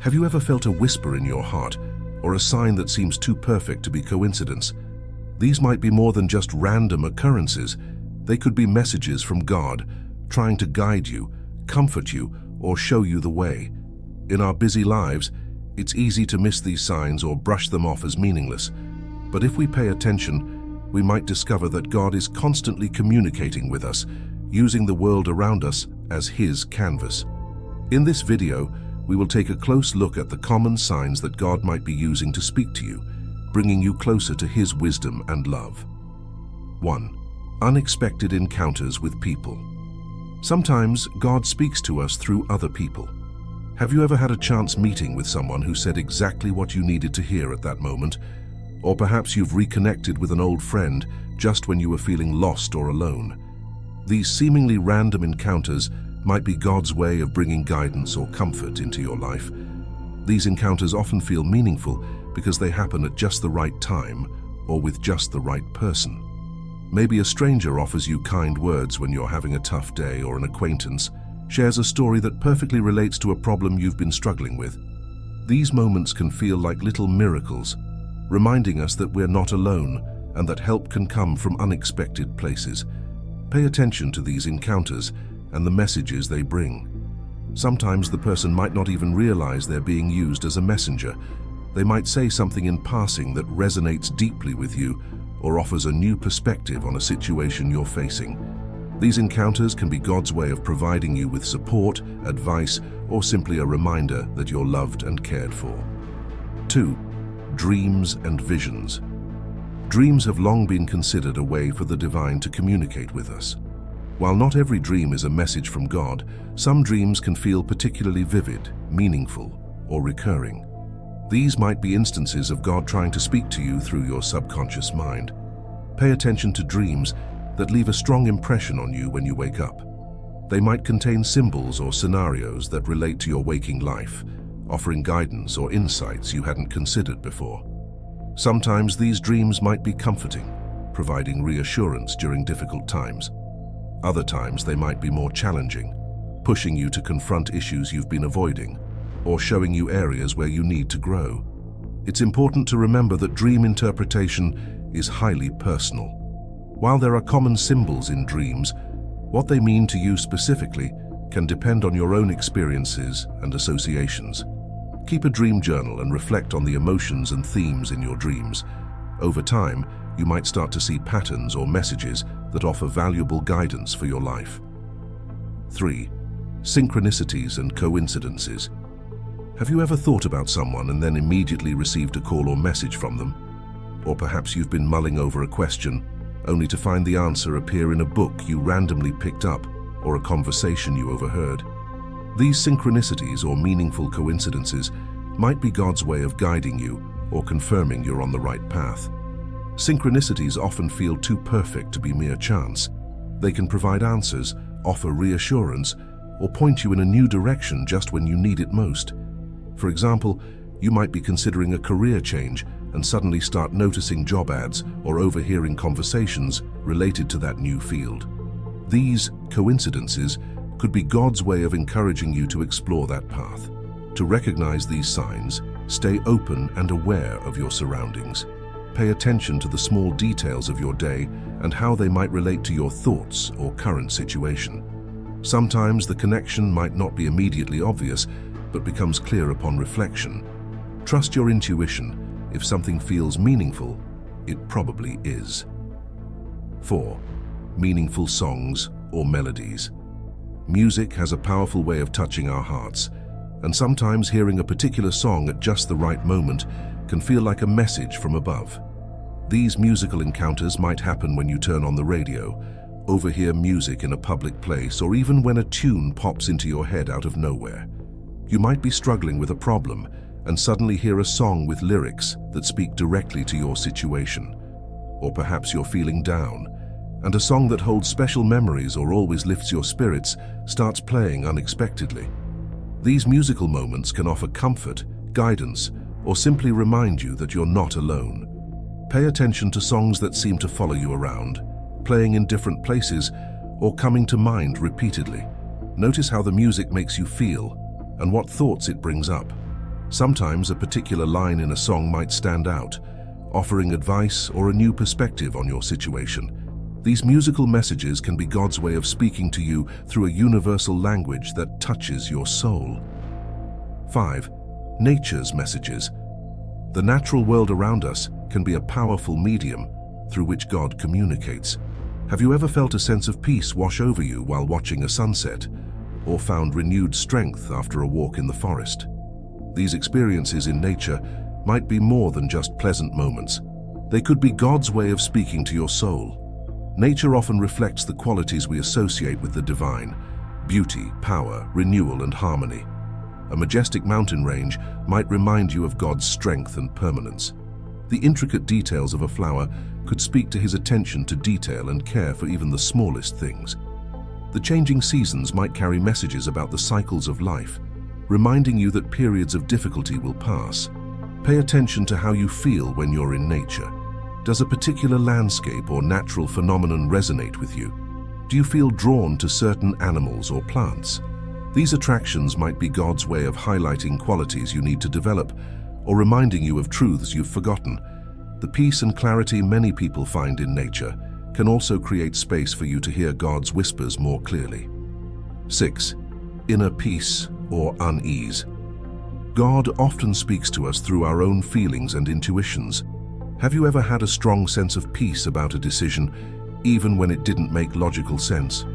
Have you ever felt a whisper in your heart, or a sign that seems too perfect to be coincidence? These might be more than just random occurrences. They could be messages from God, trying to guide you, comfort you, or show you the way. In our busy lives, it's easy to miss these signs or brush them off as meaningless. But if we pay attention, we might discover that God is constantly communicating with us, using the world around us as His canvas. In this video, we will take a close look at the common signs that God might be using to speak to you, bringing you closer to His wisdom and love. 1. Unexpected encounters with people. Sometimes God speaks to us through other people. Have you ever had a chance meeting with someone who said exactly what you needed to hear at that moment? Or perhaps you've reconnected with an old friend just when you were feeling lost or alone. These seemingly random encounters might be God's way of bringing guidance or comfort into your life. These encounters often feel meaningful because they happen at just the right time or with just the right person. Maybe a stranger offers you kind words when you're having a tough day, or an acquaintance shares a story that perfectly relates to a problem you've been struggling with. These moments can feel like little miracles, reminding us that we're not alone and that help can come from unexpected places. Pay attention to these encounters and the messages they bring. Sometimes the person might not even realize they're being used as a messenger. They might say something in passing that resonates deeply with you or offers a new perspective on a situation you're facing. These encounters can be God's way of providing you with support, advice, or simply a reminder that you're loved and cared for. 2. Dreams and visions. Dreams have long been considered a way for the divine to communicate with us. While not every dream is a message from God, some dreams can feel particularly vivid, meaningful, or recurring. These might be instances of God trying to speak to you through your subconscious mind. Pay attention to dreams that leave a strong impression on you when you wake up. They might contain symbols or scenarios that relate to your waking life, offering guidance or insights you hadn't considered before. Sometimes these dreams might be comforting, providing reassurance during difficult times. Other times they might be more challenging, pushing you to confront issues you've been avoiding, or showing you areas where you need to grow. It's important to remember that dream interpretation is highly personal. While there are common symbols in dreams, what they mean to you specifically can depend on your own experiences and associations. Keep a dream journal and reflect on the emotions and themes in your dreams. Over time, you might start to see patterns or messages that offer valuable guidance for your life. 3. Synchronicities and coincidences. Have you ever thought about someone and then immediately received a call or message from them? Or perhaps you've been mulling over a question, only to find the answer appear in a book you randomly picked up or a conversation you overheard. These synchronicities or meaningful coincidences might be God's way of guiding you or confirming you're on the right path. Synchronicities often feel too perfect to be mere chance. They can provide answers, offer reassurance, or point you in a new direction just when you need it most. For example, you might be considering a career change and suddenly start noticing job ads or overhearing conversations related to that new field. These coincidences could be God's way of encouraging you to explore that path. To recognize these signs, stay open and aware of your surroundings. Pay attention to the small details of your day and how they might relate to your thoughts or current situation. Sometimes the connection might not be immediately obvious, but becomes clear upon reflection. Trust your intuition. If something feels meaningful, it probably is. 4. Meaningful songs or melodies. Music has a powerful way of touching our hearts, and sometimes hearing a particular song at just the right moment can feel like a message from above. These musical encounters might happen when you turn on the radio, overhear music in a public place, or even when a tune pops into your head out of nowhere. You might be struggling with a problem and suddenly hear a song with lyrics that speak directly to your situation. Or perhaps you're feeling down, and a song that holds special memories or always lifts your spirits starts playing unexpectedly. These musical moments can offer comfort, guidance, or simply remind you that you're not alone. Pay attention to songs that seem to follow you around, playing in different places, or coming to mind repeatedly. Notice how the music makes you feel and what thoughts it brings up. Sometimes a particular line in a song might stand out, offering advice or a new perspective on your situation. These musical messages can be God's way of speaking to you through a universal language that touches your soul. 5. Nature's messages. The natural world around us can be a powerful medium through which God communicates. Have you ever felt a sense of peace wash over you while watching a sunset, or found renewed strength after a walk in the forest? These experiences in nature might be more than just pleasant moments. They could be God's way of speaking to your soul. Nature often reflects the qualities we associate with the divine: beauty, power, renewal, and harmony. A majestic mountain range might remind you of God's strength and permanence. The intricate details of a flower could speak to his attention to detail and care for even the smallest things. The changing seasons might carry messages about the cycles of life, reminding you that periods of difficulty will pass. Pay attention to how you feel when you're in nature. Does a particular landscape or natural phenomenon resonate with you? Do you feel drawn to certain animals or plants? These attractions might be God's way of highlighting qualities you need to develop, or reminding you of truths you've forgotten. The peace and clarity many people find in nature can also create space for you to hear God's whispers more clearly. 6. Inner peace or unease. God often speaks to us through our own feelings and intuitions. Have you ever had a strong sense of peace about a decision, even when it didn't make logical sense?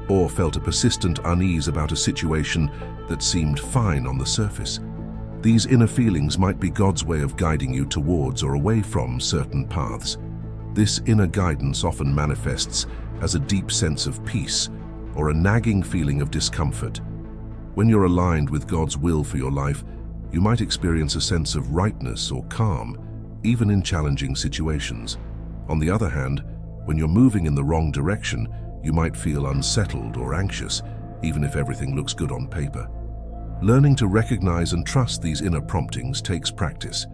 Or felt a persistent unease about a situation that seemed fine on the surface? These inner feelings might be God's way of guiding you towards or away from certain paths. This inner guidance often manifests as a deep sense of peace or a nagging feeling of discomfort. When you're aligned with God's will for your life, you might experience a sense of rightness or calm, even in challenging situations. On the other hand, when you're moving in the wrong direction, you might feel unsettled or anxious, even if everything looks good on paper. Learning to recognize and trust these inner promptings takes practice.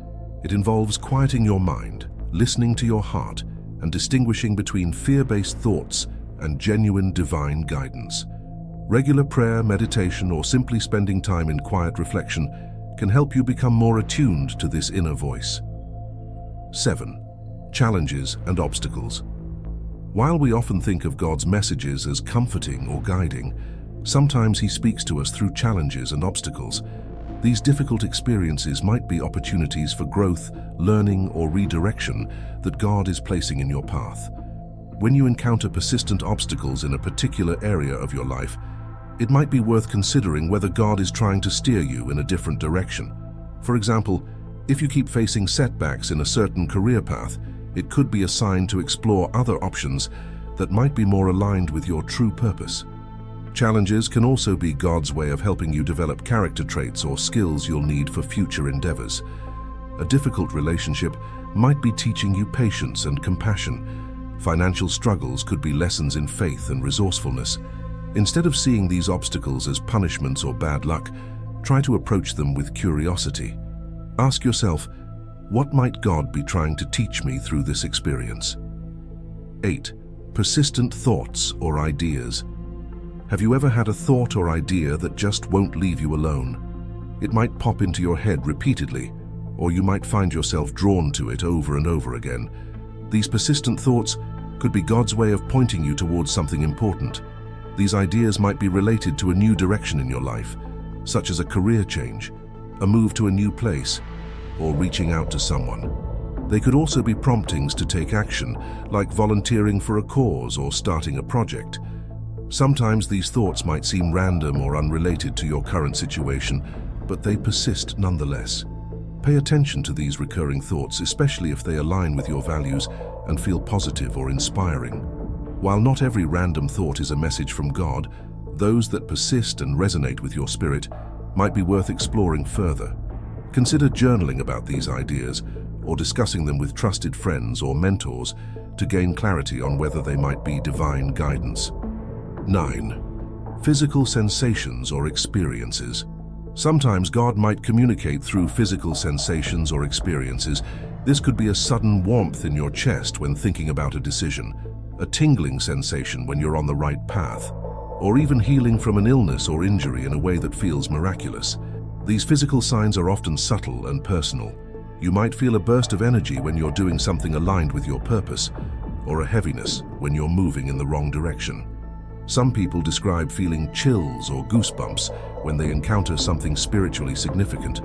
It involves quieting your mind, listening to your heart, and distinguishing between fear-based thoughts and genuine divine guidance. Regular prayer, meditation, or simply spending time in quiet reflection can help you become more attuned to this inner voice. 7. Challenges and obstacles. While we often think of God's messages as comforting or guiding, sometimes he speaks to us through challenges and obstacles. These difficult experiences might be opportunities for growth, learning, or redirection that God is placing in your path. When you encounter persistent obstacles in a particular area of your life, it might be worth considering whether God is trying to steer you in a different direction. For example, if you keep facing setbacks in a certain career path, it could be a sign to explore other options that might be more aligned with your true purpose. Challenges can also be God's way of helping you develop character traits or skills you'll need for future endeavors. A difficult relationship might be teaching you patience and compassion. Financial struggles could be lessons in faith and resourcefulness. Instead of seeing these obstacles as punishments or bad luck, try to approach them with curiosity. Ask yourself, what might God be trying to teach me through this experience? 8. Persistent thoughts or ideas. Have you ever had a thought or idea that just won't leave you alone? It might pop into your head repeatedly, or you might find yourself drawn to it over and over again. These persistent thoughts could be God's way of pointing you towards something important. These ideas might be related to a new direction in your life, such as a career change, a move to a new place, or reaching out to someone. They could also be promptings to take action, like volunteering for a cause or starting a project. Sometimes these thoughts might seem random or unrelated to your current situation, but they persist nonetheless. Pay attention to these recurring thoughts, especially if they align with your values and feel positive or inspiring. While not every random thought is a message from God, those that persist and resonate with your spirit might be worth exploring further. Consider journaling about these ideas or discussing them with trusted friends or mentors to gain clarity on whether they might be divine guidance. 9. Physical sensations or experiences. Sometimes God might communicate through physical sensations or experiences. This could be a sudden warmth in your chest when thinking about a decision, a tingling sensation when you're on the right path, or even healing from an illness or injury in a way that feels miraculous. These physical signs are often subtle and personal. You might feel a burst of energy when you're doing something aligned with your purpose, or a heaviness when you're moving in the wrong direction. Some people describe feeling chills or goosebumps when they encounter something spiritually significant.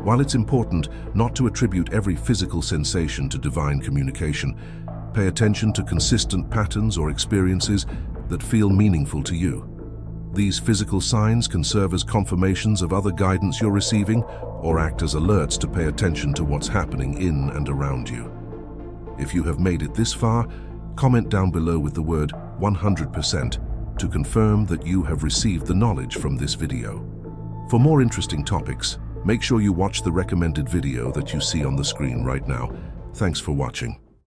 While it's important not to attribute every physical sensation to divine communication, pay attention to consistent patterns or experiences that feel meaningful to you. These physical signs can serve as confirmations of other guidance you're receiving or act as alerts to pay attention to what's happening in and around you. If you have made it this far, comment down below with the word 100% to confirm that you have received the knowledge from this video. For more interesting topics, make sure you watch the recommended video that you see on the screen right now. Thanks for watching.